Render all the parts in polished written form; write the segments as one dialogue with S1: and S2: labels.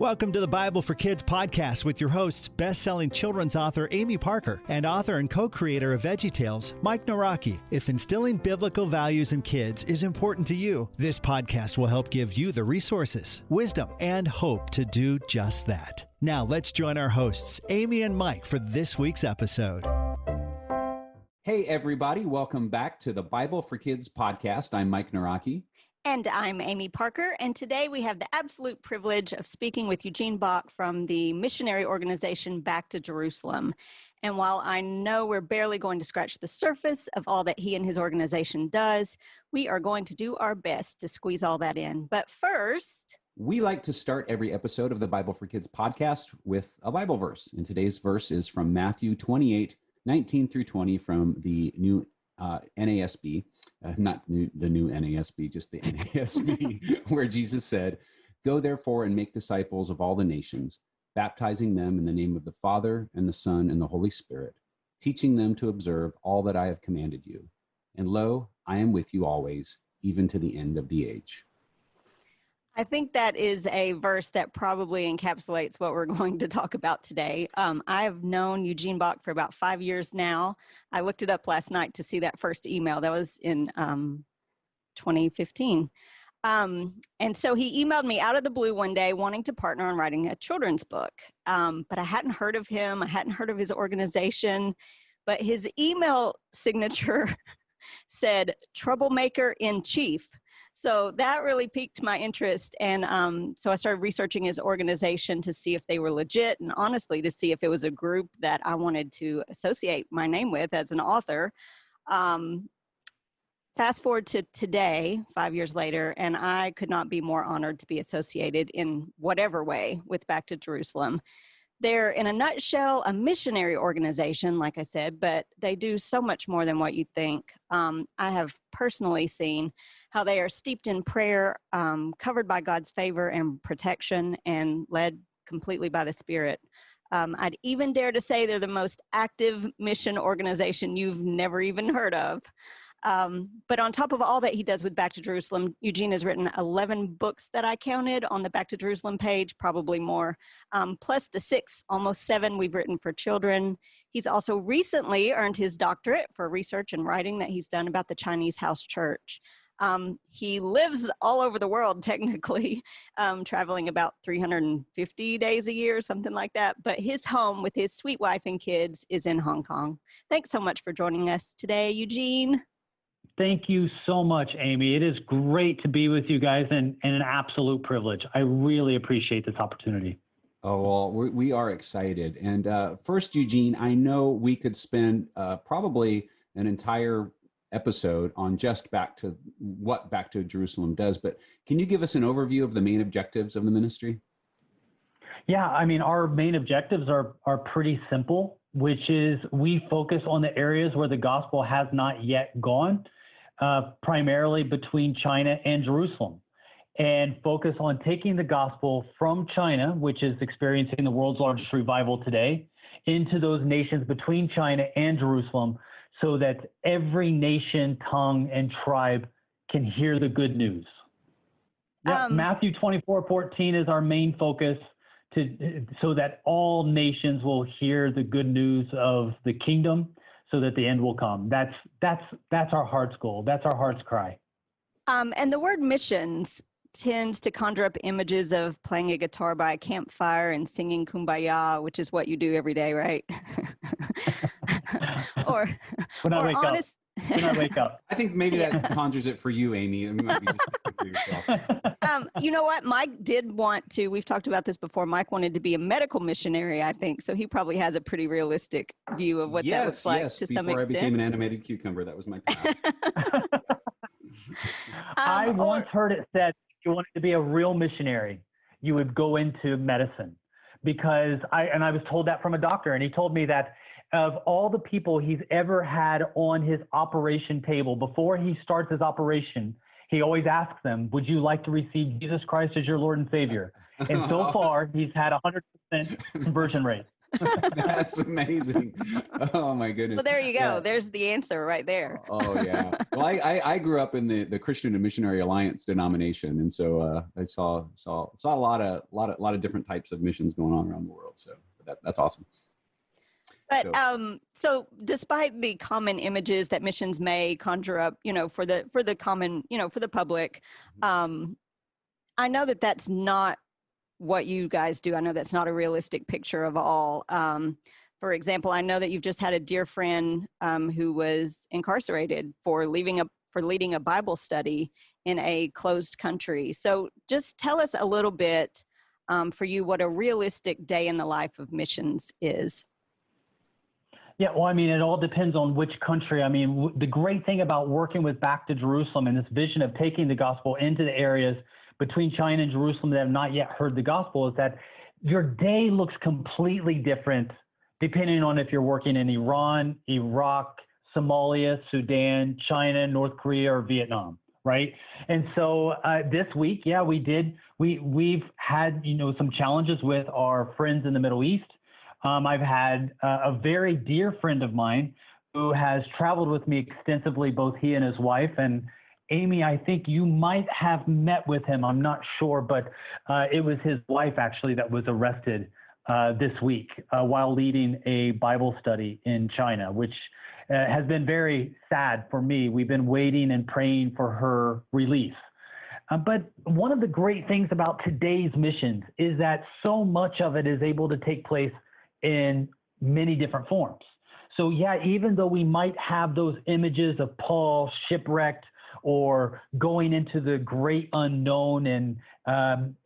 S1: Welcome to the Bible for Kids podcast with your hosts, best-selling children's author Amy Parker and author and co-creator of VeggieTales, Mike Naraki. If instilling biblical values in kids is important to you, this podcast will help give you the resources, wisdom, and hope to do just that. Now let's join our hosts, Amy and Mike, for this week's episode.
S2: Hey everybody, welcome back to the Bible for Kids podcast. I'm Mike Naraki.
S3: And I'm Amy Parker, and today we have the absolute privilege of speaking with Eugene Bach from the missionary organization Back to Jerusalem. And while I know we're barely going to scratch the surface of all that he and his organization does, we are going to do our best to squeeze all that in. But first,
S2: we like to start every episode of the Bible for Kids podcast with a Bible verse. And today's verse is from Matthew 28:19 through 20 from the new NASB, not the new NASB, just the NASB, where Jesus said, "Go therefore and make disciples of all the nations, baptizing them in the name of the Father and the Son and the Holy Spirit, teaching them to observe all that I have commanded you. And lo, I am with you always, even to the end of the age."
S3: I think that is a verse that probably encapsulates what we're going to talk about today. I've known Eugene Bach for about 5 years now. I looked it up last night to see that first email. That was in 2015. And so he emailed me out of the blue one day wanting to partner on writing a children's book. But I hadn't heard of him. I hadn't heard of his organization. But his email signature said, "Troublemaker in Chief." So that really piqued my interest. And so I started researching his organization to see if they were legit and honestly to see if it was a group that I wanted to associate my name with as an author. Fast forward to today, 5 years later, and I could not be more honored to be associated in whatever way with Back to Jerusalem. They're, in a nutshell, a missionary organization, like I said, but they do so much more than what you'd think. I have personally seen how they are steeped in prayer, covered by God's favor and protection, and led completely by the Spirit. I'd even dare to say they're the most active mission organization you've never even heard of. But on top of all that he does with Back to Jerusalem, Eugene has written 11 books that I counted on the Back to Jerusalem page, probably more, plus the 6, almost 7 we've written for children. He's also recently earned his doctorate for research and writing that he's done about the Chinese house church. He lives all over the world, technically, traveling about 350 days a year, something like that. But his home with his sweet wife and kids is in Hong Kong. Thanks so much for joining us today, Eugene.
S4: Thank you so much, Amy. It is great to be with you guys and an absolute privilege. I really appreciate this opportunity.
S2: Oh, well, we are excited. And first, Eugene, I know we could spend probably an entire episode on just what Back to Jerusalem does, but can you give us an overview of the main objectives of the ministry?
S4: Yeah, I mean, our main objectives are pretty simple, which is we focus on the areas where the gospel has not yet gone, primarily between China and Jerusalem, and focus on taking the gospel from China, which is experiencing the world's largest revival today, into those nations between China and Jerusalem, so that every nation, tongue, and tribe can hear the good news. Matthew 24:14 is our main focus, so that all nations will hear the good news of the kingdom, so that the end will come. That's our heart's goal. That's our heart's cry.
S3: And the word missions tends to conjure up images of playing a guitar by a campfire and singing Kumbaya, which is what you do every day, right?
S4: When I wake up.
S2: I think maybe that conjures it for you, Amy. It might be just for yourself.
S3: You know what? Mike did want to, we've talked about this before, Mike wanted to be a medical missionary, I think. So he probably has a pretty realistic view of what that looks like to some extent.
S2: Before I became an animated cucumber, that was my path.
S4: I once heard it said, if you wanted to be a real missionary, you would go into medicine. Because I was told that from a doctor, and he told me that of all the people he's ever had on his operation table, before he starts his operation, he always asks them, would you like to receive Jesus Christ as your Lord and Savior? And so far, he's had 100% conversion rate.
S2: That's amazing. Oh my goodness.
S3: Well, there you go.
S2: Yeah.
S3: There's the answer right there.
S2: Oh yeah. Well, I grew up in the Christian and Missionary Alliance denomination, and so I saw a lot of different types of missions going on around the world. So that's awesome.
S3: But so despite the common images that missions may conjure up, for the common, for the public, I know that that's not what you guys do. I know that's not a realistic picture of all. For example, I know that you've just had a dear friend who was incarcerated for leading a Bible study in a closed country. So just tell us a little bit for you what a realistic day in the life of missions is.
S4: Yeah, well, I mean, it all depends on which country. I mean, the great thing about working with Back to Jerusalem and this vision of taking the gospel into the areas between China and Jerusalem that have not yet heard the gospel is that your day looks completely different depending on if you're working in Iran, Iraq, Somalia, Sudan, China, North Korea, or Vietnam, right? And so this week, yeah, we've had, some challenges with our friends in the Middle East. I've had a very dear friend of mine who has traveled with me extensively, both he and his wife. And Amy, I think you might have met with him. I'm not sure, but it was his wife actually that was arrested this week while leading a Bible study in China, which has been very sad for me. We've been waiting and praying for her release. But one of the great things about today's missions is that so much of it is able to take place in many different forms. So yeah, even though we might have those images of Paul shipwrecked or going into the great unknown in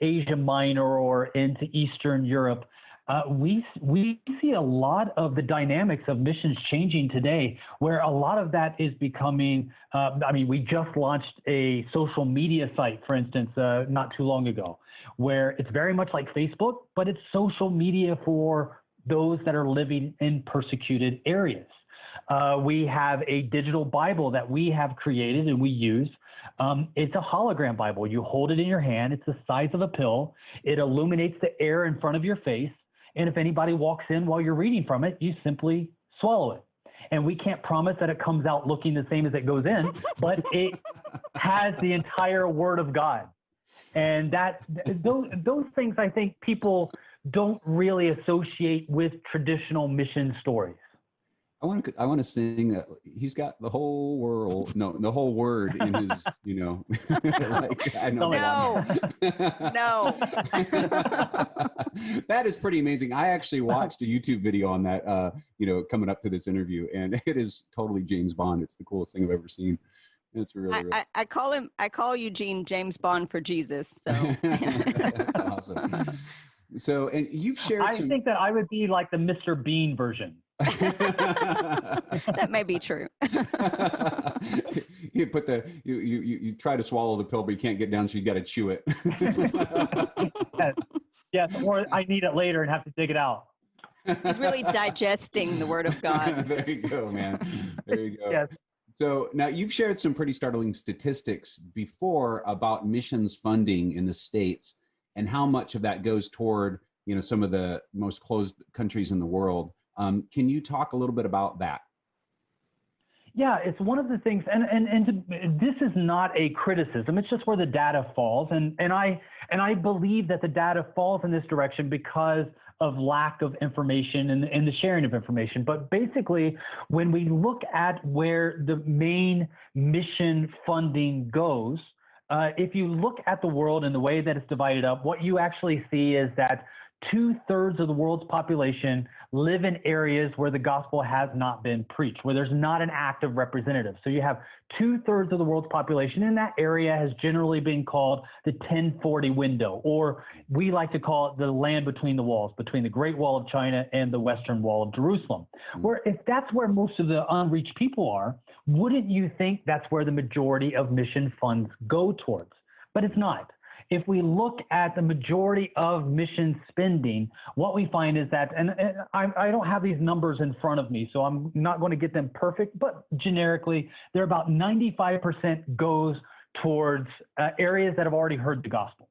S4: Asia Minor or into Eastern Europe, we see a lot of the dynamics of missions changing today, where a lot of that is becoming, we just launched a social media site, for instance, not too long ago, where it's very much like Facebook, but it's social media for those that are living in persecuted areas. We have a digital Bible that we have created and we use. It's a hologram Bible. You hold it in your hand. It's the size of a pill. It illuminates the air in front of your face. And if anybody walks in while you're reading from it, you simply swallow it. And we can't promise that it comes out looking the same as it goes in, but it has the entire Word of God. And those things, I think people don't really associate with traditional mission stories.
S2: I want to sing. He's got the whole world, the whole word in his, like, I know.
S3: No.
S2: That is pretty amazing. I actually watched a YouTube video on that, coming up to this interview, and it is totally James Bond. It's the coolest thing I've ever seen. It's really.
S3: I call Eugene James Bond for Jesus. So
S2: that's awesome. So, and you've shared.
S4: I think that I would be like the Mr. Bean version.
S3: That may be true.
S2: You put you try to swallow the pill, but you can't get down, so you got to chew it.
S4: Yes, or I need it later and have to dig it out.
S3: He's really digesting the Word of God.
S2: There you go, man. There you go.
S4: Yes.
S2: So now you've shared some pretty startling statistics before about missions funding in the States and how much of that goes toward, some of the most closed countries in the world. Can you talk a little bit about that?
S4: Yeah, it's one of the things, this is not a criticism. It's just where the data falls, and I believe that the data falls in this direction because of lack of information and the sharing of information. But basically, when we look at where the main mission funding goes, if you look at the world and the way that it's divided up, what you actually see is that 2/3 of the world's population live in areas where the gospel has not been preached, where there's not an active representative. So you have 2/3 of the world's population in that area has generally been called the 1040 window, or we like to call it the land between the walls, between the Great Wall of China and the Western Wall of Jerusalem. Where if that's where most of the unreached people are, wouldn't you think that's where the majority of mission funds go towards? But it's not. If we look at the majority of mission spending, what we find is that, and I don't have these numbers in front of me, so I'm not going to get them perfect, but generically, they're about 95% goes towards areas that have already heard the gospel.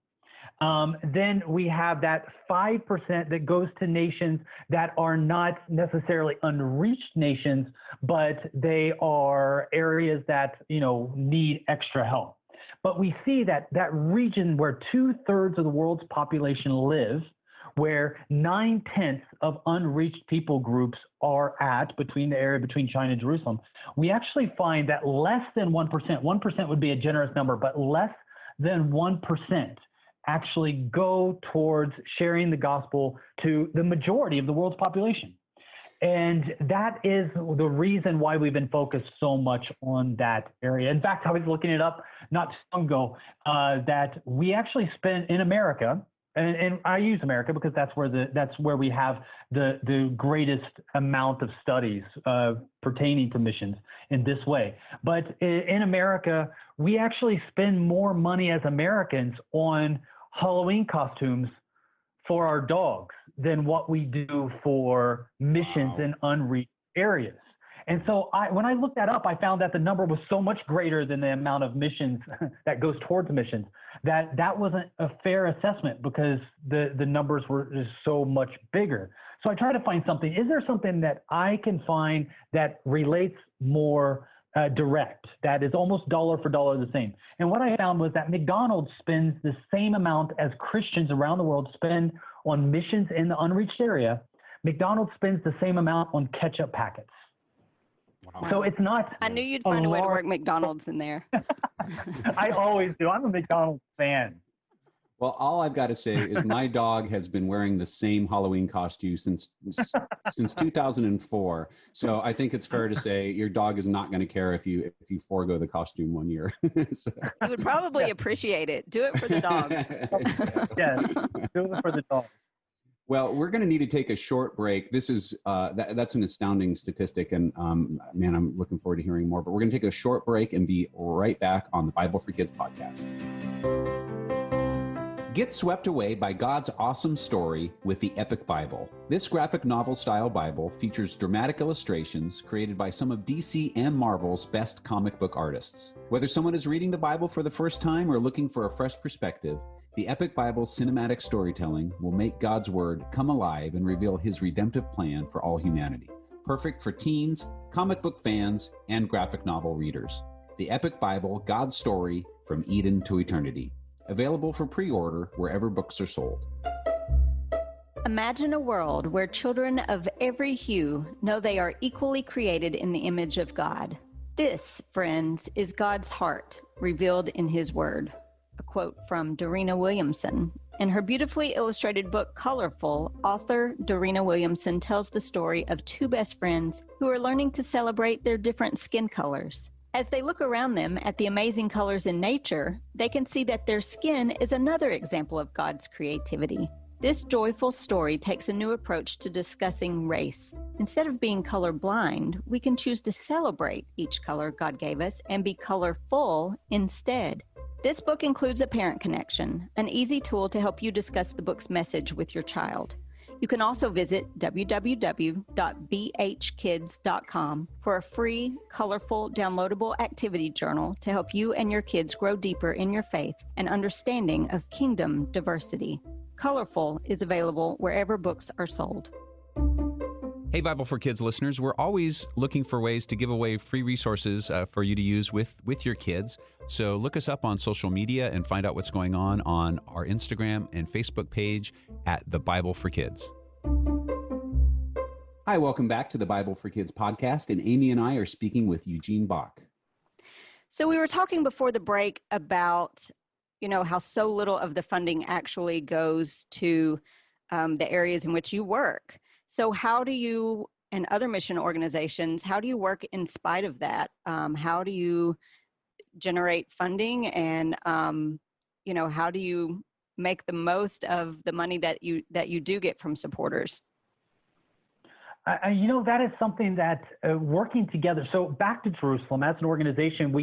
S4: Then we have that 5% that goes to nations that are not necessarily unreached nations, but they are areas that, need extra help. But we see that region where 2/3 of the world's population lives, where 9/10 of unreached people groups are between the area between China and Jerusalem, we actually find that less than 1% would be a generous number, but less than 1% actually go towards sharing the gospel to the majority of the world's population. And that is the reason why we've been focused so much on that area. In fact, I was looking it up not too long ago, that we actually spend in America, and I use America because that's where we have the greatest amount of studies pertaining to missions in this way. But in America, we actually spend more money as Americans on Halloween costumes for our dogs than what we do for missions in unreached areas. And so when I looked that up, I found that the number was so much greater than the amount of missions that goes towards missions, that wasn't a fair assessment because the numbers were just so much bigger. So I tried to find something. Is there something that I can find that relates more direct, that is almost dollar for dollar the same? And what I found was that McDonald's spends the same amount as Christians around the world spend on missions in the unreached area. McDonald's spends the same amount on ketchup packets. Wow. So it's not.
S3: I knew you'd find a way to work McDonald's in there.
S4: I always do. I'm a McDonald's fan.
S2: Well, all I've got to say is my dog has been wearing the same Halloween costume since 2004. So I think it's fair to say your dog is not going to care if you forego the costume one year. So.
S3: He would probably appreciate it. Do it for the dogs.
S4: Yes, do it for the dogs.
S2: Well, we're going to need to take a short break. This is that's an astounding statistic, and man, I'm looking forward to hearing more. But we're going to take a short break and be right back on the Bible for Kids podcast. Get swept away by God's awesome story with the Epic Bible. This graphic novel-style Bible features dramatic illustrations created by some of DC and Marvel's best comic book artists. Whether someone is reading the Bible for the first time or looking for a fresh perspective, the Epic Bible's cinematic storytelling will make God's Word come alive and reveal His redemptive plan for all humanity. Perfect for teens, comic book fans, and graphic novel readers. The Epic Bible, God's Story from Eden to Eternity. Available for pre-order wherever books are sold.
S3: Imagine a world where children of every hue know they are equally created in the image of God. This, friends, is God's heart revealed in His Word. A quote from Dorena Williamson. In her beautifully illustrated book, Colorful, author Dorena Williamson tells the story of two best friends who are learning to celebrate their different skin colors. As they look around them at the amazing colors in nature, they can see that their skin is another example of God's creativity. This joyful story takes a new approach to discussing race. Instead of being colorblind, we can choose to celebrate each color God gave us and be colorful instead. This book includes a parent connection, an easy tool to help you discuss the book's message with your child. You can also visit www.bhkids.com for a free, colorful, downloadable activity journal to help you and your kids grow deeper in your faith and understanding of kingdom diversity. Colorful is available wherever books are sold.
S5: Hey, Bible for Kids listeners, we're always looking for ways to give away free resources for you to use with your kids. So look us up on social media and find out what's going on our Instagram and Facebook page at The Bible for Kids.
S2: Hi, welcome back to the Bible for Kids podcast, and Amy and I are speaking with Eugene Bach.
S3: So we were talking before the break about, how so little of the funding actually goes to the areas in which you work. So how do you and other mission organizations, how do you work in spite of that? How do you generate funding and, how do you make the most of the money that you do get from supporters?
S4: That is something that working together. So Back to Jerusalem, as an organization,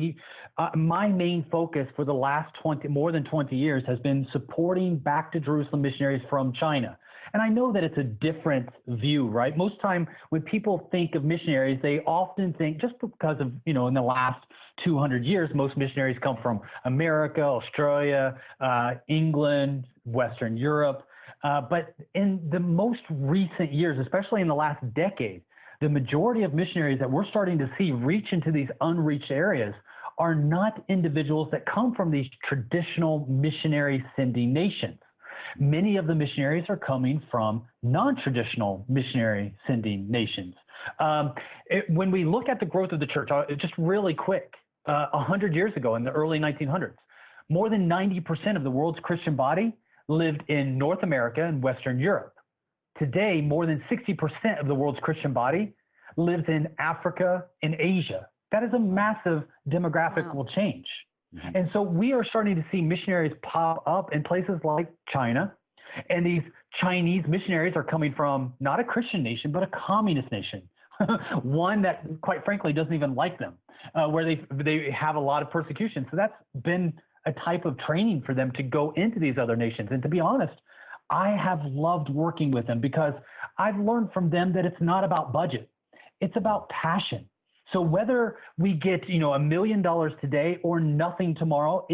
S4: my main focus for the last more than 20 years has been supporting Back to Jerusalem missionaries from China. And I know that it's a different view, right? Most time when people think of missionaries, they often think, just because of, in the last 200 years, most missionaries come from America, Australia, England, Western Europe. But in the most recent years, especially in the last decade, the majority of missionaries that we're starting to see reach into these unreached areas are not individuals that come from these traditional missionary sending nations. Many of the missionaries are coming from non-traditional missionary sending nations. When we look at the growth of the church, just really quick, 100 years ago in the early 1900s, more than 90% of the world's Christian body lived in North America and Western Europe. Today, more than 60% of the world's Christian body lives in Africa and Asia. That is a massive demographical change. Mm-hmm. And so we are starting to see missionaries pop up in places like China. And these Chinese missionaries are coming from not a Christian nation, but a communist nation, one that, quite frankly, doesn't even like them, where they have a lot of persecution. So that's been a type of training for them to go into these other nations. And to be honest, I have loved working with them because I've learned from them that it's not about budget. It's about passion. So whether we get, $1 million today or nothing tomorrow,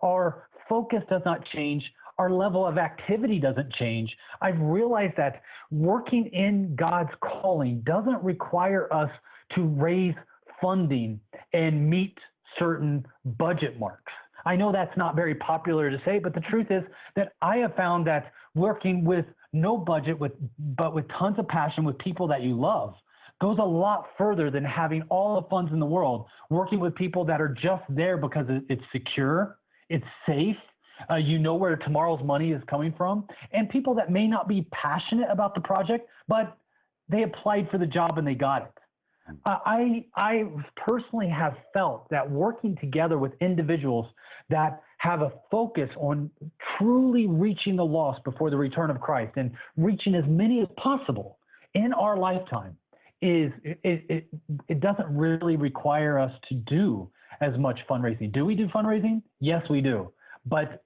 S4: our focus does not change. Our level of activity doesn't change. I've realized that working in God's calling doesn't require us to raise funding and meet certain budget marks. I know that's not very popular to say, but the truth is that I have found that working with no budget, but with tons of passion with people that you love, goes a lot further than having all the funds in the world, working with people that are just there because it's secure, it's safe, you know where tomorrow's money is coming from, and people that may not be passionate about the project, but they applied for the job and they got it. I personally have felt that working together with individuals that have a focus on truly reaching the lost before the return of Christ and reaching as many as possible in our lifetime it doesn't really require us to do as much fundraising. Do we do fundraising? Yes, we do. But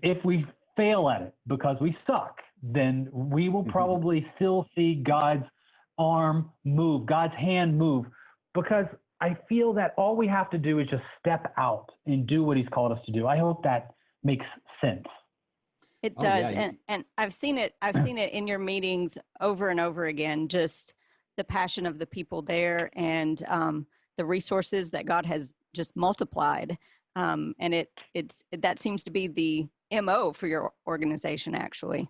S4: if we fail at it because we suck, then we will probably still see God's arm move, God's hand move, because I feel that all we have to do is just step out and do what he's called us to do. I hope that makes sense.
S3: It does. And I've seen it in your meetings over and over again, just the passion of the people there and the resources that God has just multiplied. And that seems to be the MO for your organization, actually.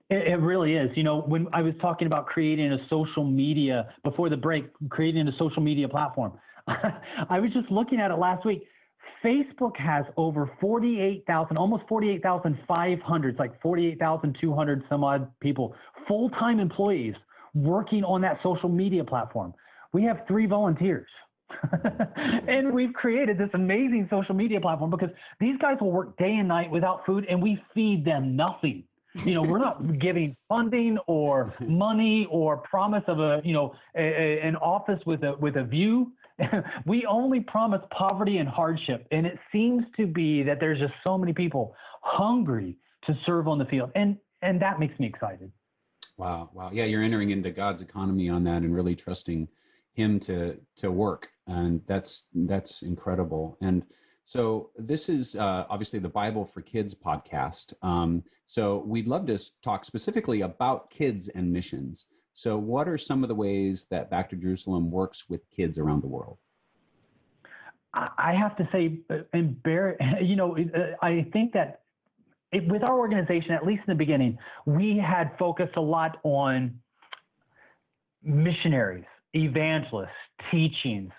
S4: It really is. When I was talking about creating a social media before the break, creating a social media platform, I was just looking at it last week. Facebook has over 48,000, almost 48,500, it's like 48,200 some odd people, full-time employees working on that social media platform. We have 3 volunteers. And we've created this amazing social media platform because these guys will work day and night without food and we feed them nothing. We're not giving funding or money or promise of an office with a view. We only promise poverty and hardship. And it seems to be that there's just so many people hungry to serve on the field. And that makes me excited.
S2: Wow. Yeah, you're entering into God's economy on that and really trusting him to work. And that's incredible. And so this is obviously the Bible for Kids podcast. So we'd love to talk specifically about kids and missions. So what are some of the ways that Back to Jerusalem works with kids around the world?
S4: I have to say, I think that with our organization, at least in the beginning, we had focused a lot on missionaries, evangelists, teachings.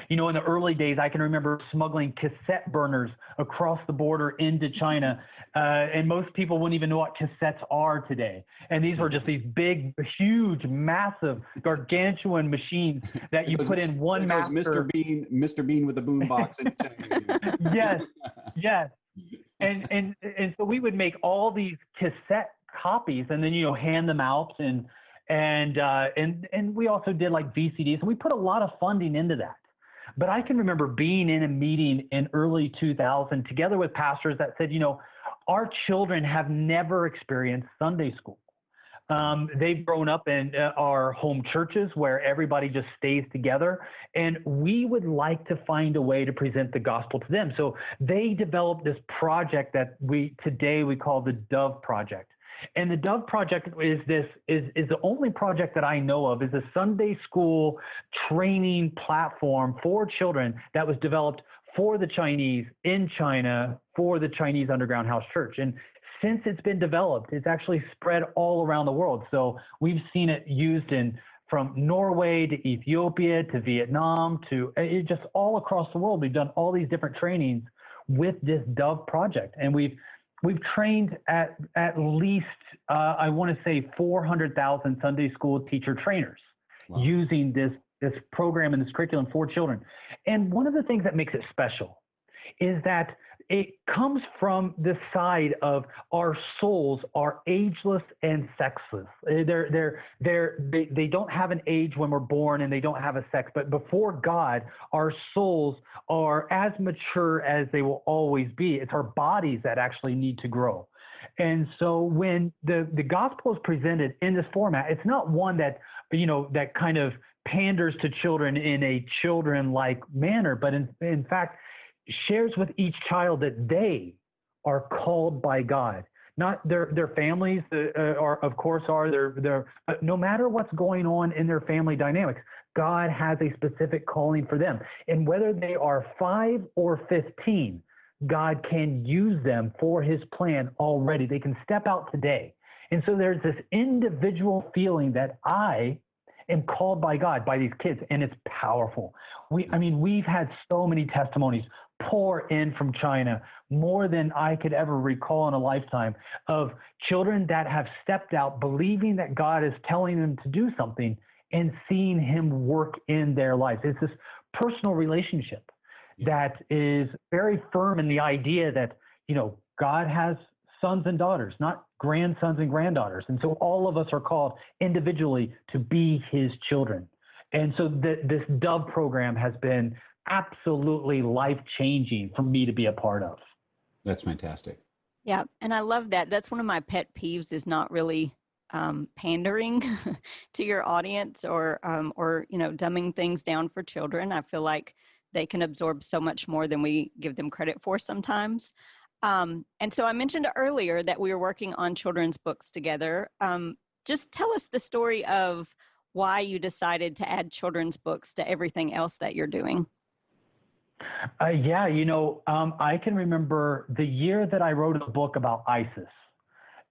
S4: In the early days, I can remember smuggling cassette burners across the border into China, and most people wouldn't even know what cassettes are today. And these were just these big, huge, massive, gargantuan machines that you put in one master.
S2: Mr. Bean with the boombox in China.
S4: Yes. And so we would make all these cassette copies and then hand them out and we also did like VCDs, and we put a lot of funding into that. But I can remember being in a meeting in early 2000 together with pastors that said, our children have never experienced Sunday school. They've grown up in our home churches where everybody just stays together. And we would like to find a way to present the gospel to them. So they developed this project that today we call the Dove Project. And the Dove Project is the only project that I know of, is a Sunday school training platform for children that was developed for the Chinese in China for the Chinese Underground House Church. And since it's been developed, it's actually spread all around the world. So we've seen it used from Norway to Ethiopia to Vietnam to just all across the world. We've done all these different trainings with this Dove Project. And we've trained at least, I want to say 400,000 Sunday school teacher trainers. Wow. Using this program and this curriculum for children. And one of the things that makes it special is that it comes from the side of our souls are ageless and sexless. They don't have an age when we're born, and they don't have a sex. But before God, our souls are as mature as they will always be. It's our bodies that actually need to grow. And so when the gospel is presented in this format, it's not one that kind of panders to children in a children-like manner, but in fact, shares with each child that they are called by God. Not their families but no matter what's going on in their family dynamics, God has a specific calling for them. And whether they are 5 or 15, God can use them for his plan already. They can step out today. And so there's this individual feeling that I am called by God, by these kids, and it's powerful. We've had so many testimonies pour in from China, more than I could ever recall in a lifetime, of children that have stepped out believing that God is telling them to do something and seeing him work in their lives. It's this personal relationship that is very firm in the idea that, God has sons and daughters, not grandsons and granddaughters. And so all of us are called individually to be his children. And so this Dove program has been absolutely life-changing for me to be a part of.
S2: That's fantastic.
S3: Yeah, and I love that. That's one of my pet peeves, is not really pandering to your audience or dumbing things down for children. I feel like they can absorb so much more than we give them credit for sometimes. And so I mentioned earlier that we were working on children's books together. Just tell us the story of why you decided to add children's books to everything else that you're doing.
S4: I can remember the year that I wrote a book about ISIS.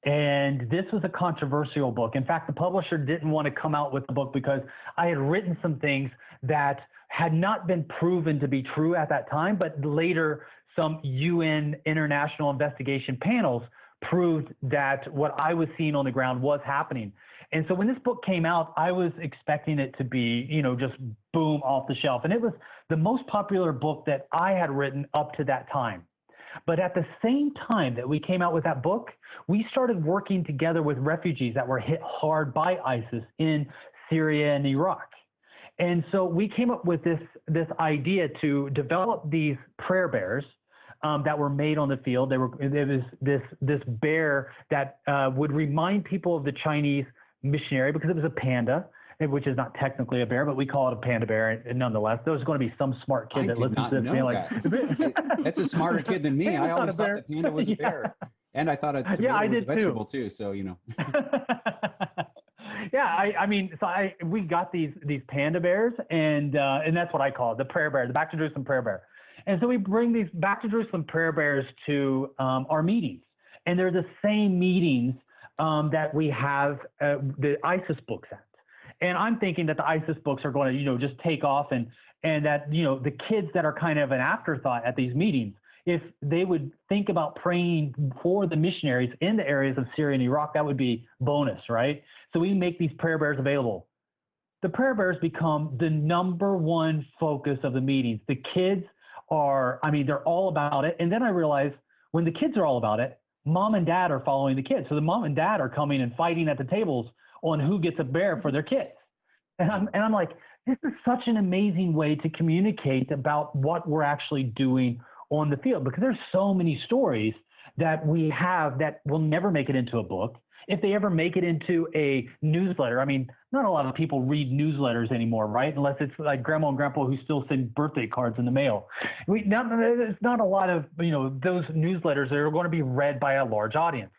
S4: And this was a controversial book. In fact, the publisher didn't want to come out with the book because I had written some things that had not been proven to be true at that time, but later some UN international investigation panels proved that what I was seeing on the ground was happening. And so when this book came out, I was expecting it to be, just boom off the shelf. And it was the most popular book that I had written up to that time. But at the same time that we came out with that book, we started working together with refugees that were hit hard by ISIS in Syria and Iraq. And so we came up with this idea to develop these prayer bears that were made on the field. There was this bear that would remind people of the Chinese missionary, because it was a panda, which is not technically a bear, but we call it a panda bear nonetheless. There's going to be some smart kid that listens to this being like,
S2: that's a smarter kid than me. I always thought that panda was a bear. And I thought a tomato was a vegetable too. So, we got these panda bears, and that's what I call it, the prayer bear, the Back to Jerusalem prayer bear. And so we bring these Back to Jerusalem prayer bears to our meetings, and they're the same meetings that we have the ISIS books at. And I'm thinking that the ISIS books are going to, just take off, and that, the kids that are kind of an afterthought at these meetings, if they would think about praying for the missionaries in the areas of Syria and Iraq, that would be bonus, right? So we make these prayer bears available. The prayer bears become the number one focus of the meetings. The kids they're all about it. And then I realized when the kids are all about it, mom and dad are following the kids. So the mom and dad are coming and fighting at the tables on who gets a bear for their kids. And I'm like, this is such an amazing way to communicate about what we're actually doing on the field, because there's so many stories
S4: that we have that will never make it into a book. If they ever make it into a newsletter, I mean, not a lot of people read newsletters anymore, right? Unless it's like grandma and grandpa who still send birthday cards in the mail. There's not a lot of, those newsletters that are going to be read by a large audience.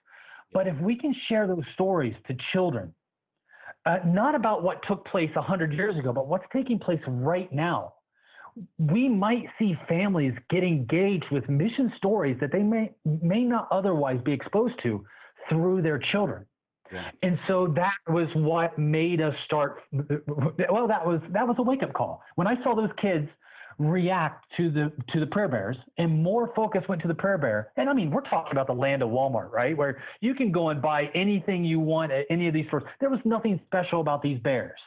S4: But if we can share those stories to children, not about what took place 100 years ago, but what's taking place right now, we might see families get engaged with mission stories that they may not otherwise be exposed to through their children. Yeah. And so that was what made us start. Well, that was a wake-up call. When I saw those kids react to the prayer bears, and more focus went to the prayer bear. And I mean, we're talking about the land of Walmart, right? Where you can go and buy anything you want at any of these stores. There was nothing special about these bears.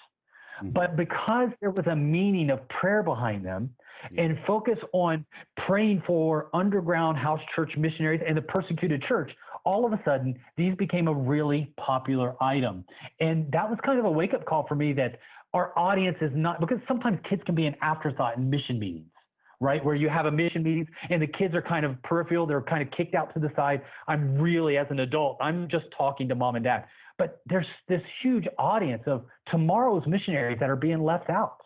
S4: But because there was a meaning of prayer behind them and focus on praying for underground house church missionaries and the persecuted church, all of a sudden, these became a really popular item. And that was kind of a wake-up call for me that our audience is not, because sometimes kids can be an afterthought in mission meetings, right? Where you have a mission meeting and the kids are kind of peripheral, they're kind of kicked out to the side. I'm really, as an adult, I'm just talking to mom and dad. But there's this huge audience of tomorrow's missionaries that are being left out.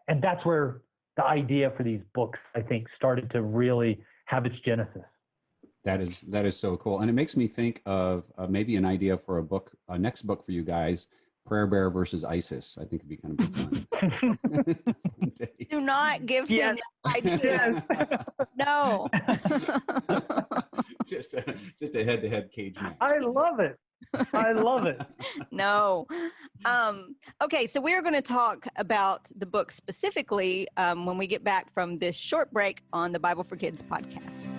S4: And that's where the idea for these books, I think, started to really have its genesis.
S2: That is so cool. And it makes me think of maybe an idea for a next book for you guys, Prayer Bear versus ISIS. I think it'd be kind of fun.
S3: Do not give him ideas. No.
S2: just a head-to-head cage match.
S4: I love it. I love it.
S3: No. Okay, so we're going to talk about the book specifically when we get back from this short break on the Bible for Kids podcast.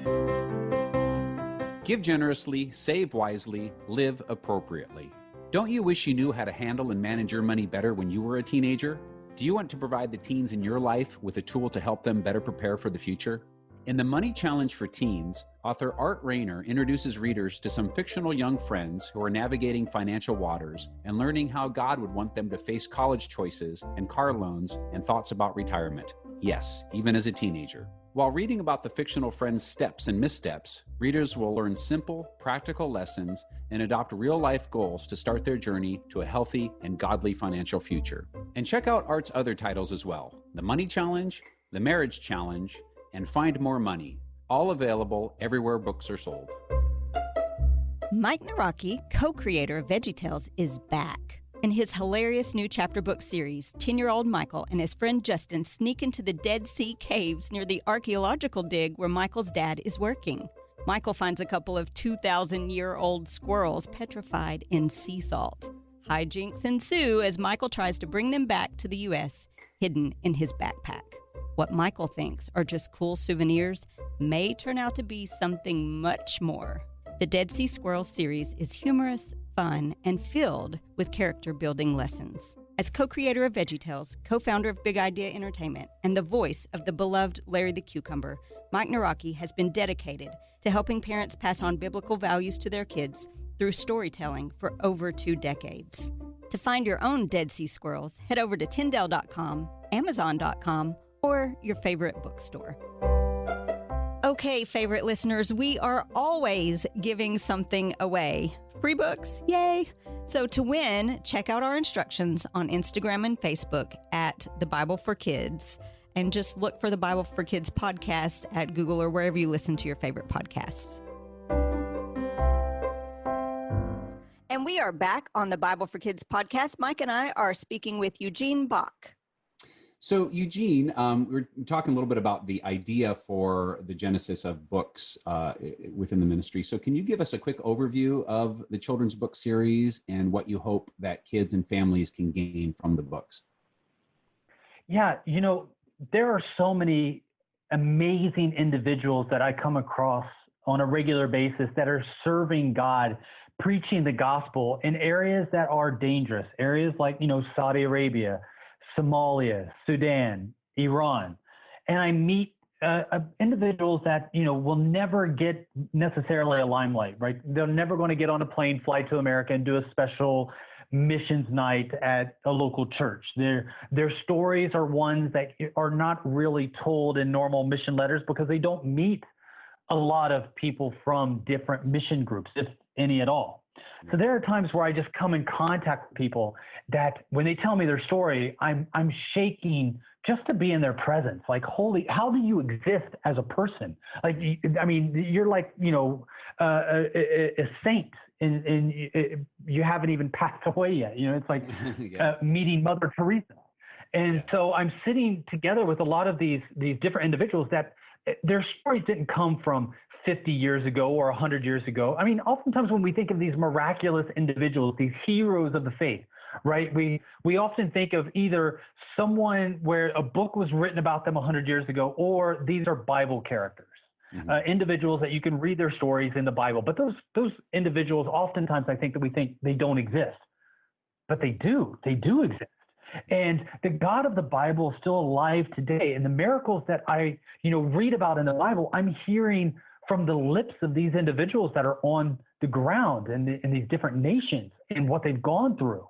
S5: Give generously, save wisely, live appropriately. Don't you wish you knew how to handle and manage your money better when you were a teenager? Do you want to provide the teens in your life with a tool to help them better prepare for the future? In the Money Challenge for Teens, author Art Rayner introduces readers to some fictional young friends who are navigating financial waters and learning how God would want them to face college choices and car loans and thoughts about retirement. Yes, even as a teenager. While reading about the fictional friends' steps and missteps, readers will learn simple, practical lessons and adopt real-life goals to start their journey to a healthy and godly financial future. And check out Art's other titles as well: The Money Challenge, The Marriage Challenge, and Find More Money, all available everywhere books are sold.
S3: Mike Naraki, co-creator of VeggieTales, is back. In his hilarious new chapter book series, 10-year-old Michael and his friend Justin sneak into the Dead Sea caves near the archaeological dig where Michael's dad is working. Michael finds a couple of 2,000-year-old squirrels petrified in sea salt. Hijinks ensue as Michael tries to bring them back to the U.S., hidden in his backpack. What Michael thinks are just cool souvenirs may turn out to be something much more. The Dead Sea Squirrels series is humorous, fun, and filled with character-building lessons. As co-creator of VeggieTales, co-founder of Big Idea Entertainment, and the voice of the beloved Larry the Cucumber, Mike Naraki has been dedicated to helping parents pass on biblical values to their kids through storytelling for over 2 decades. To find your own Dead Sea Squirrels, head over to Tyndale.com, Amazon.com, or your favorite bookstore. Okay, favorite listeners, we are always giving something away. Free books, yay! So to win, check out our instructions on Instagram and Facebook at The Bible for Kids, and just look for The Bible for Kids podcast at Google or wherever you listen to your favorite podcasts. And we are back on the Bible for Kids podcast. Mike and I are speaking with Eugene Bach.
S2: So Eugene, we're talking a little bit about the idea for the genesis of books within the ministry. So can you give us a quick overview of the children's book series and what you hope that kids and families can gain from the books?
S4: Yeah, there are so many amazing individuals that I come across on a regular basis that are serving God, preaching the gospel in areas that are dangerous, areas like, Saudi Arabia, Somalia, Sudan, Iran. And I meet individuals that, will never get necessarily a limelight, right? They're never going to get on a plane, fly to America and do a special missions night at a local church. Their stories are ones that are not really told in normal mission letters because they don't meet a lot of people from different mission groups, if any at all. So there are times where I just come in contact with people that when they tell me their story, I'm shaking just to be in their presence. Like, holy, how do you exist as a person? Like, I mean, you're like, a saint, and you haven't even passed away yet. It's like meeting Mother Teresa. And so I'm sitting together with a lot of these different individuals that their stories didn't come from 50 years ago or 100 years ago. I mean, oftentimes when we think of these miraculous individuals, these heroes of the faith, right? We often think of either someone where a book was written about them 100 years ago, or these are Bible characters, individuals that you can read their stories in the Bible. But those individuals, oftentimes I think that we think they don't exist, but they do exist. And the God of the Bible is still alive today. And the miracles that I, read about in the Bible, I'm hearing from the lips of these individuals that are on the ground in these different nations and what they've gone through.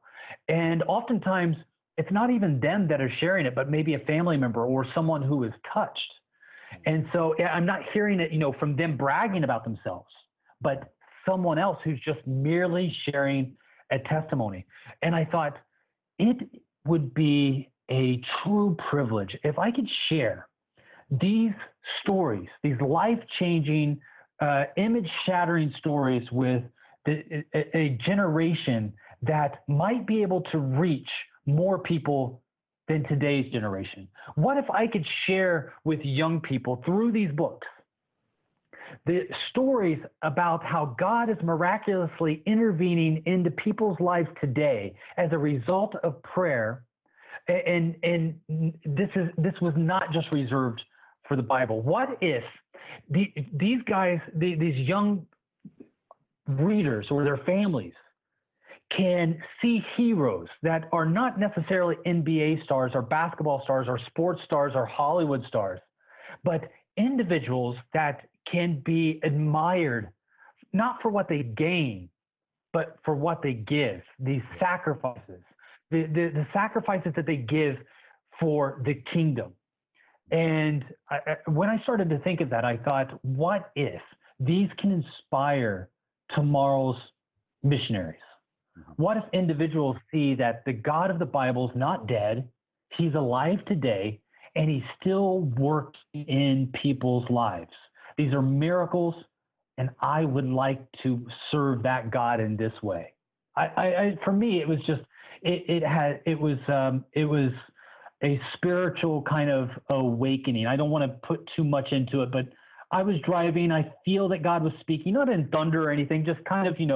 S4: And oftentimes it's not even them that are sharing it, but maybe a family member or someone who is touched. And so I'm not hearing it, from them bragging about themselves, but someone else who's just merely sharing a testimony. And I thought it would be a true privilege if I could share these stories, these life-changing, image-shattering stories with a generation that might be able to reach more people than today's generation. What if I could share with young people through these books the stories about how God is miraculously intervening into people's lives today as a result of prayer? And this was not just reserved for the Bible. What if these guys, these young readers or their families, can see heroes that are not necessarily NBA stars or basketball stars or sports stars or Hollywood stars, but individuals that can be admired, not for what they gain, but for what they give, these sacrifices, the sacrifices that they give for the kingdom. And when I started to think of that, I thought, what if these can inspire tomorrow's missionaries? What if individuals see that the God of the Bible is not dead, he's alive today, and he's still working in people's lives? These are miracles, and I would like to serve that God in this way. For me, it was just, it was a spiritual kind of awakening. I don't want to put too much into it, but I was driving. I feel that God was speaking, not in thunder or anything, just kind of, in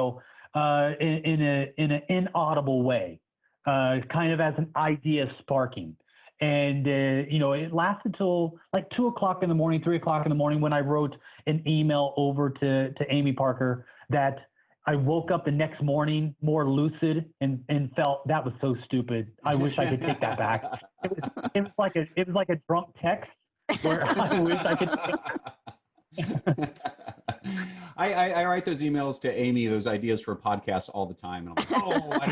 S4: an inaudible way, kind of as an idea sparking. And, it lasted till like 2 o'clock in the morning, 3 o'clock in the morning, when I wrote an email over to Amy Parker that I woke up the next morning more lucid and felt that was so stupid. I wish I could take that back. It was like a drunk text where I wish I could take
S2: I write those emails to Amy, those ideas for podcasts all the time. And I'm like, I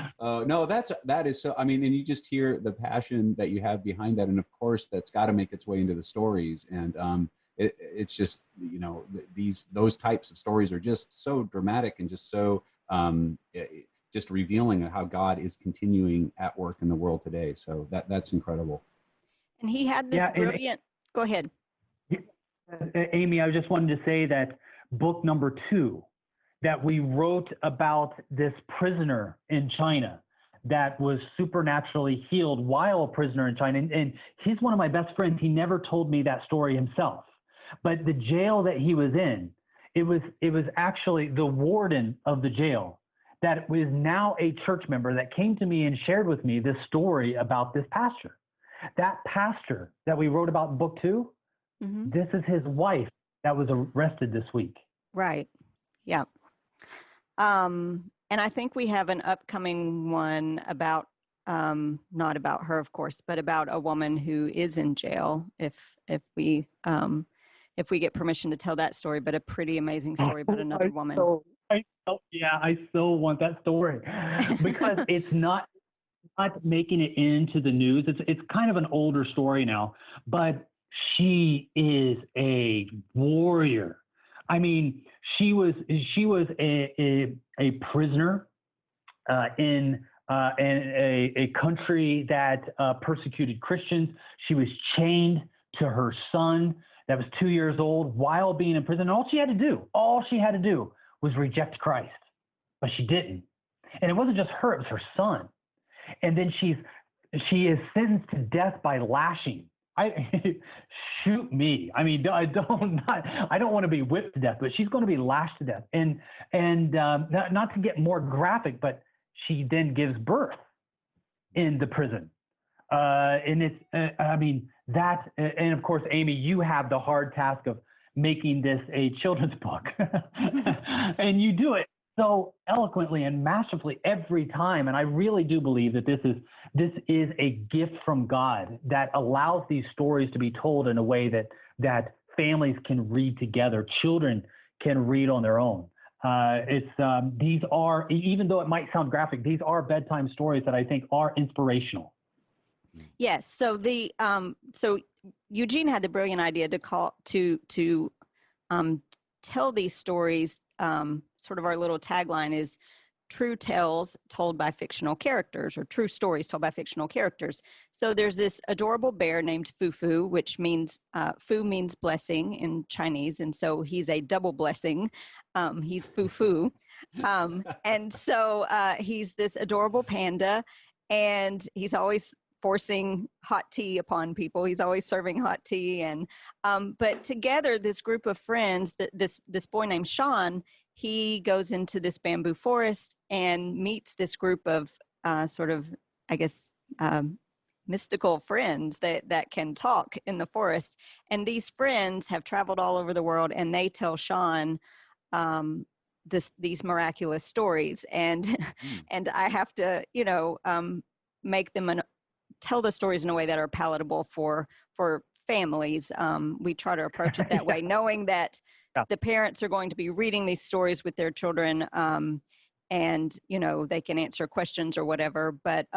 S2: don't know. No, that is so, and you just hear the passion that you have behind that. And of course that's got to make its way into the stories. And, it's just, those types of stories are just so dramatic and just so, just revealing of how God is continuing at work in the world today. So that's incredible.
S3: And he had this brilliant, go ahead.
S4: Amy, I just wanted to say that book number 2 that we wrote about this prisoner in China that was supernaturally healed while a prisoner in China. And he's one of my best friends. He never told me that story himself. But the jail that he was in, it was actually the warden of the jail that was now a church member that came to me and shared with me this story about this pastor. That pastor that we wrote about in book 2, this is his wife that was arrested this week.
S3: Right. Yeah. And I think we have an upcoming one about, not about her, of course, but about a woman who is in jail if we get permission to tell that story, but a pretty amazing story about another woman.
S4: I so want that story because it's not not making it into the news. It's kind of an older story now, but she is a warrior. I mean, she was a prisoner in a country that persecuted Christians. She was chained to her son that was 2 years old while being in prison. And all she had to do was reject Christ, but she didn't. And it wasn't just her; it was her son. And then she is sentenced to death by lashing. Shoot me. I mean, I don't want to be whipped to death, but she's going to be lashed to death. And not to get more graphic, but she then gives birth in the prison. And it's, and of course, Amy, you have the hard task of making this a children's book, and you do it so eloquently and masterfully every time. And I really do believe that this is a gift from God that allows these stories to be told in a way that families can read together, children can read on their own. These are, even though it might sound graphic, these are bedtime stories that I think are inspirational.
S3: Yes. So so Eugene had the brilliant idea to tell these stories. Sort of our little tagline is true tales told by fictional characters, or true stories told by fictional characters. So there's this adorable bear named Fufu, which means Fu means blessing in Chinese, and so he's a double blessing. He's Fufu, and so he's this adorable panda, and he's always forcing hot tea upon people. He's always serving hot tea, and but together, this group of friends, this boy named Sean, he goes into this bamboo forest and meets this group of mystical friends that can talk in the forest. And these friends have traveled all over the world, and they tell Sean these miraculous stories. And and I have to, make them tell the stories in a way that are palatable for families. We try to approach it that way, knowing that the parents are going to be reading these stories with their children, and they can answer questions or whatever. But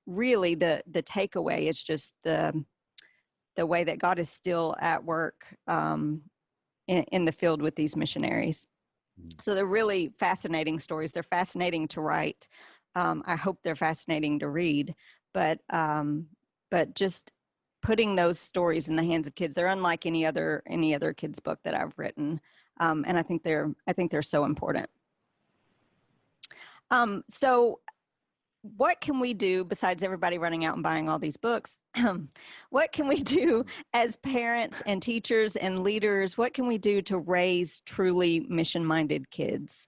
S3: really, the takeaway is just the way that God is still at work in the field with these missionaries. So they're really fascinating stories. They're fascinating to write. I hope they're fascinating to read. But just putting those stories in the hands of kids, they're unlike any other kids book that I've written, and I think they're so important. So what can we do besides everybody running out and buying all these books? What can we do as parents and teachers and leaders? What can we do to raise truly mission-minded kids?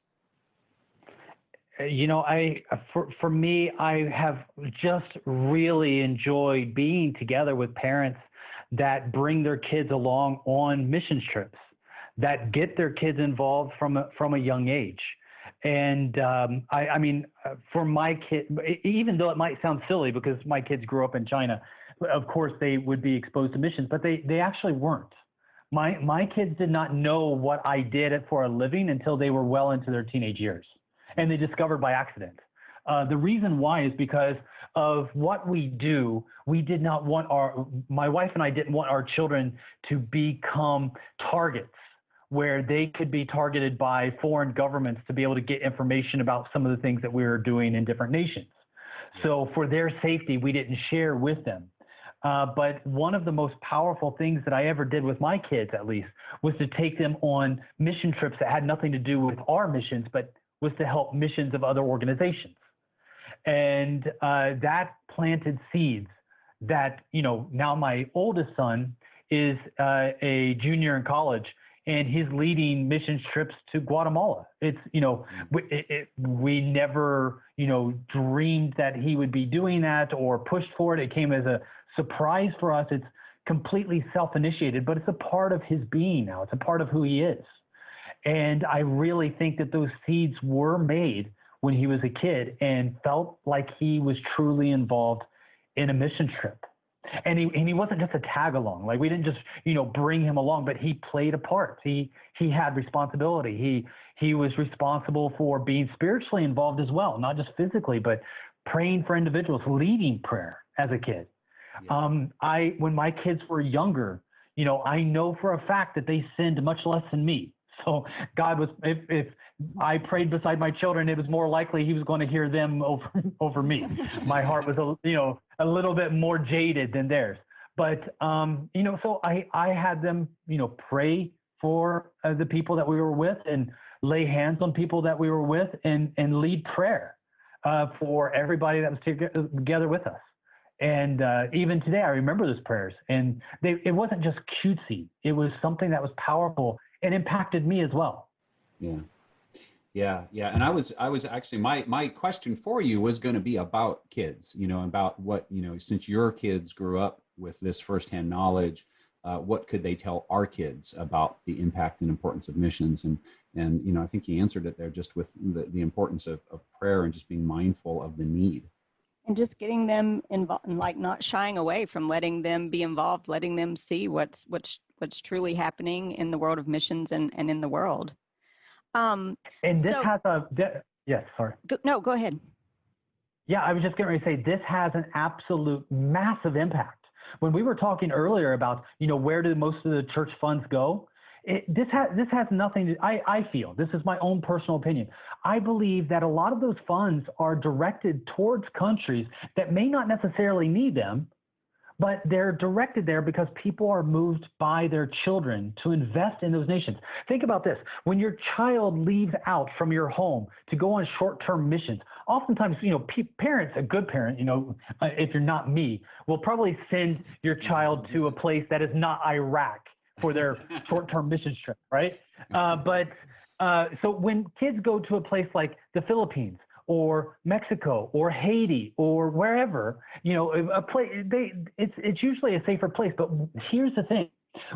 S4: For me, I have just really enjoyed being together with parents that bring their kids along on mission trips, that get their kids involved from a young age. And for my kid, even though it might sound silly because my kids grew up in China, of course they would be exposed to missions, but they actually weren't. My kids did not know what I did for a living until they were well into their teenage years. And they discovered by accident. The reason why is because of what we do. We did not want my wife and I didn't want our children to become targets where they could be targeted by foreign governments to be able to get information about some of the things that we were doing in different nations. So for their safety, we didn't share with them. But one of the most powerful things that I ever did with my kids, at least, was to take them on mission trips that had nothing to do with our missions, but was to help missions of other organizations. And that planted seeds that, now my oldest son is a junior in college, and he's leading mission trips to Guatemala. It's, we never, dreamed that he would be doing that or pushed for it. It came as a surprise for us. It's completely self-initiated, but it's a part of his being now. It's a part of who he is. And I really think that those seeds were made when he was a kid and felt like he was truly involved in a mission trip. And he wasn't just a tag along. Like, we didn't just, bring him along, but he played a part. He had responsibility. He was responsible for being spiritually involved as well, not just physically, but praying for individuals, leading prayer as a kid.
S2: Yeah.
S4: When my kids were younger, I know for a fact that they sinned much less than me. So God was, if I prayed beside my children, it was more likely he was going to hear them over me. My heart was, a little bit more jaded than theirs. But, so I had them, pray for the people that we were with and lay hands on people that we were with and lead prayer for everybody that was together with us. And even today, I remember those prayers. And it wasn't just cutesy. It was something that was powerful and impacted me as well.
S2: Yeah. And I was actually, my question for you was going to be about kids, about what, since your kids grew up with this firsthand knowledge, what could they tell our kids about the impact and importance of missions? And I think you answered it there just with the importance of prayer and just being mindful of the need.
S3: And just getting them involved, and like not shying away from letting them be involved, letting them see what's truly happening in the world of missions and in the world.
S4: And this has yes, sorry.
S3: Go ahead.
S4: Yeah, I was just getting ready to say this has an absolute massive impact. When we were talking earlier about, where do most of the church funds go? This has nothing to, I feel, this is my own personal opinion. I believe that a lot of those funds are directed towards countries that may not necessarily need them, but they're directed there because people are moved by their children to invest in those nations. Think about this. When your child leaves out from your home to go on short-term missions, oftentimes, parents, a good parent, if you're not me, will probably send your child to a place that is not Iraq for their short-term mission trip, right? So when kids go to a place like the Philippines or Mexico or Haiti or wherever, a place, it's usually a safer place. But here's the thing: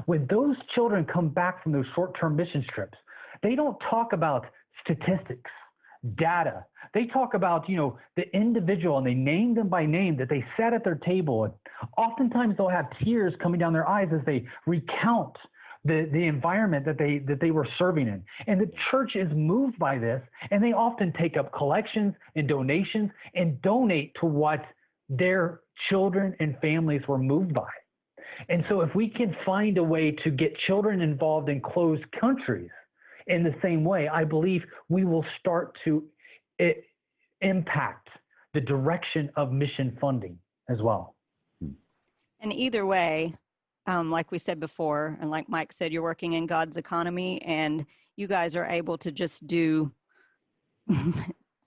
S4: when those children come back from those short-term mission trips, they don't talk about statistics, data. They talk about, the individual, and they name them by name, that they sat at their table. And oftentimes they'll have tears coming down their eyes as they recount the environment that they were serving in. And the church is moved by this, and they often take up collections and donations and donate to what their children and families were moved by. And so if we can find a way to get children involved in closed countries in the same way, I believe we will start to impact the direction of mission funding as well.
S3: And either way, like we said before, and like Mike said, you're working in God's economy, and you guys are able to just do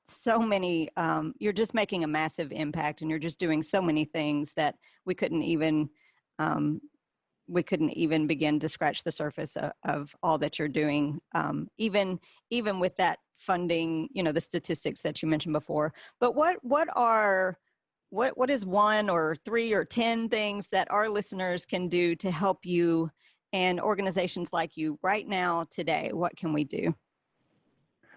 S3: so many, you're just making a massive impact, and you're just doing so many things that we couldn't even begin to scratch the surface of all that you're doing, even with that funding, the statistics that you mentioned before. But what is 1 or 3 or 10 things that our listeners can do to help you and organizations like you right now, today? What can we do?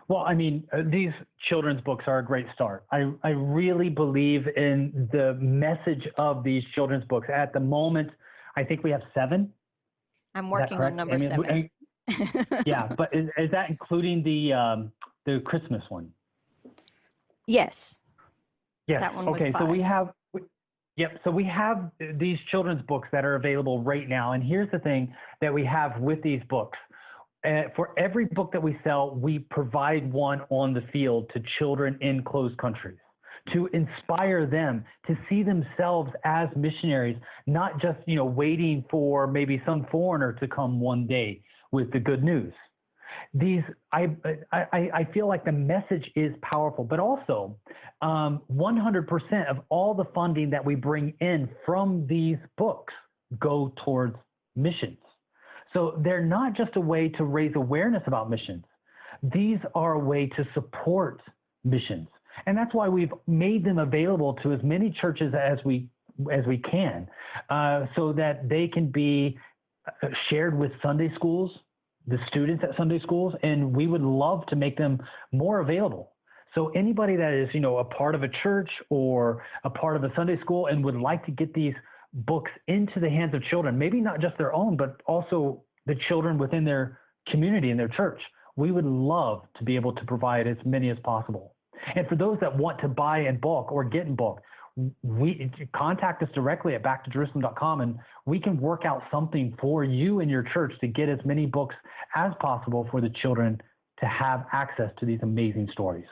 S4: Well, I mean, these children's books are a great start. I really believe in the message of these children's books. At the moment, I think we have 7.
S3: I'm working on number 7.
S4: Yeah, but is that including the Christmas one?
S3: Yes.
S4: Yes.
S3: That one was
S4: okay.
S3: 5.
S4: So we have these children's books that are available right now. And here's the thing that we have with these books. For every book that we sell, we provide one on the field to children in closed countries, to inspire them to see themselves as missionaries, not just, waiting for maybe some foreigner to come one day with the good news. I feel like the message is powerful, but also 100% of all the funding that we bring in from these books go towards missions. So they're not just a way to raise awareness about missions. These are a way to support missions. And that's why we've made them available to as many churches as we can, so that they can be shared with Sunday schools, the students at Sunday schools, and we would love to make them more available. So anybody that is, a part of a church or a part of a Sunday school and would like to get these books into the hands of children, maybe not just their own, but also the children within their community and their church, we would love to be able to provide as many as possible. And for those that want to buy in bulk or get in bulk, we contact us directly at backtojerusalem.com, and we can work out something for you and your church to get as many books as possible for the children to have access to these amazing stories.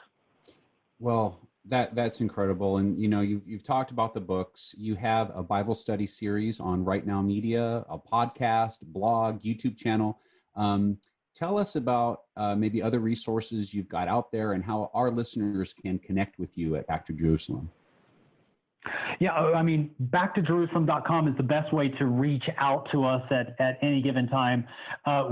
S2: Well, that's incredible. And, you know, you've talked about the books. You have a Bible study series on Right Now Media, a podcast, blog, YouTube channel. Tell us about maybe other resources you've got out there and how our listeners can connect with you at Back to Jerusalem.
S4: Yeah, I mean, backtojerusalem.com is the best way to reach out to us at any given time.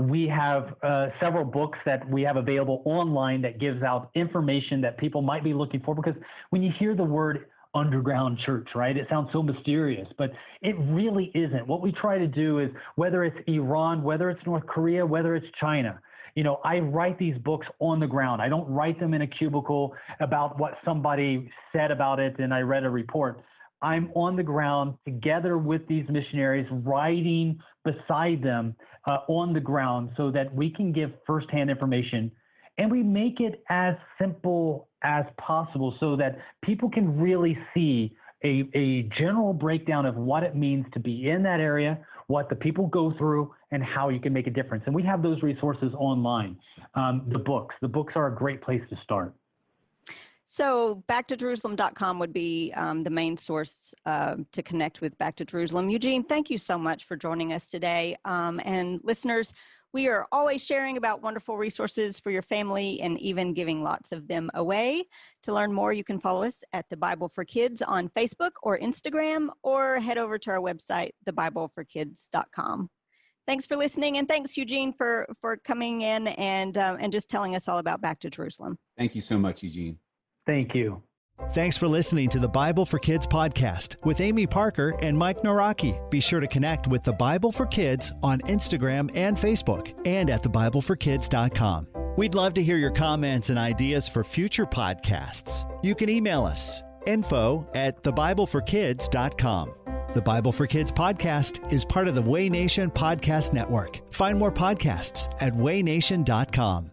S4: We have several books that we have available online that gives out information that people might be looking for, because when you hear the word underground church, right, it sounds so mysterious, but it really isn't. What we try to do is, whether it's Iran, whether it's North Korea, whether it's China, you know, I write these books on the ground. I don't write them in a cubicle about what somebody said about it and I read a report. I'm on the ground together with these missionaries, writing beside them on the ground so that we can give firsthand information. And we make it as simple as possible so that people can really see a general breakdown of what it means to be in that area, what the people go through, and how you can make a difference. And we have those resources online. The books are a great place to start.
S3: So backtojerusalem.com would be the main source to connect with Back to Jerusalem. Eugene, thank you so much for joining us today. And listeners, we are always sharing about wonderful resources for your family and even giving lots of them away. To learn more, you can follow us at The Bible for Kids on Facebook or Instagram, or head over to our website, thebibleforkids.com. Thanks for listening, and thanks, Eugene, for coming in and just telling us all about Back to Jerusalem.
S2: Thank you so much, Eugene.
S4: Thank you.
S1: Thanks for listening to the Bible for Kids podcast with Amy Parker and Mike Naraki. Be sure to connect with The Bible for Kids on Instagram and Facebook, and at thebibleforkids.com. We'd love to hear your comments and ideas for future podcasts. You can email us, info@thebibleforkids.com. The Bible for Kids podcast is part of the Way Nation Podcast Network. Find more podcasts at waynation.com.